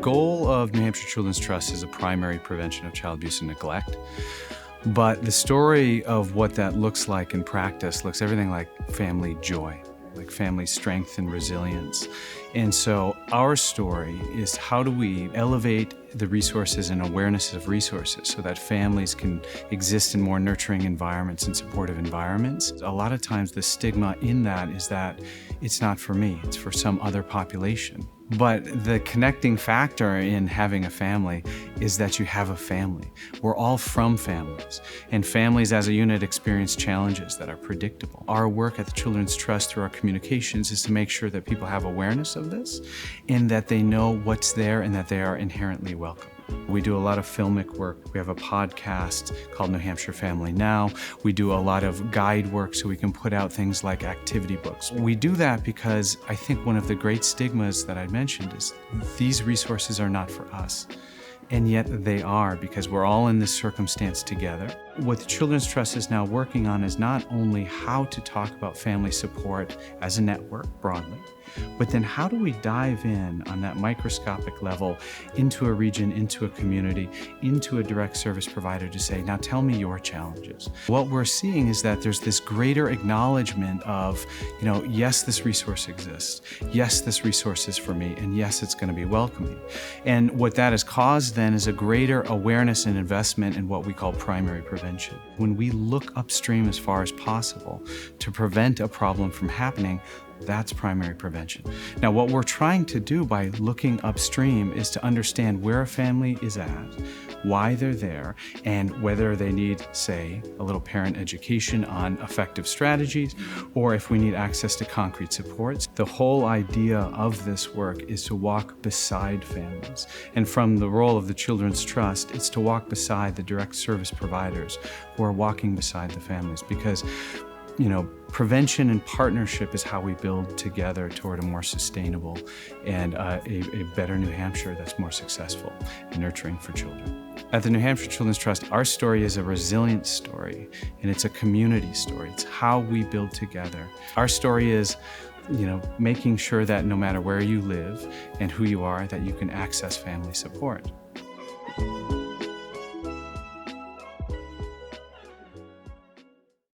goal of New Hampshire Children's Trust is a primary prevention of child abuse and neglect. But the story of what that looks like in practice looks everything like family joy, like family strength and resilience. And so our story is, how do we elevate the resources and awareness of resources so that families can exist in more nurturing environments and supportive environments? A lot of times the stigma in that is that it's not for me, it's for some other population. But the connecting factor in having a family is that you have a family. We're all from families, and families as a unit experience challenges that are predictable. Our work at the Children's Trust through our communications is to make sure that people have awareness of this and that they know what's there and that they are inherently welcome. We do a lot of filmic work. We have a podcast called New Hampshire Family Now. We do a lot of guide work so we can put out things like activity books. We do that because I think one of the great stigmas that I mentioned is these resources are not for us. And yet they are, because we're all in this circumstance together. What the Children's Trust is now working on is not only how to talk about family support as a network broadly, but then how do we dive in on that microscopic level into a region, into a community, into a direct service provider to say, now tell me your challenges. What we're seeing is that there's this greater acknowledgement of, yes, this resource exists. Yes, this resource is for me. And yes, it's going to be welcoming. And what that has caused then is a greater awareness and investment in what we call primary prevention. When we look upstream as far as possible to prevent a problem from happening, that's primary prevention. Now, what we're trying to do by looking upstream is to understand where a family is at, why they're there, and whether they need, say, a little parent education on effective strategies, or if we need access to concrete supports. The whole idea of this work is to walk beside families. And from the role of the Children's Trust, it's to walk beside the direct service providers who are walking beside the families, because prevention and partnership is how we build together toward a more sustainable and a better New Hampshire that's more successful and nurturing for children. At the New Hampshire Children's Trust, our story is a resilience story, and it's a community story. It's how we build together. Our story is, making sure that no matter where you live and who you are, that you can access family support.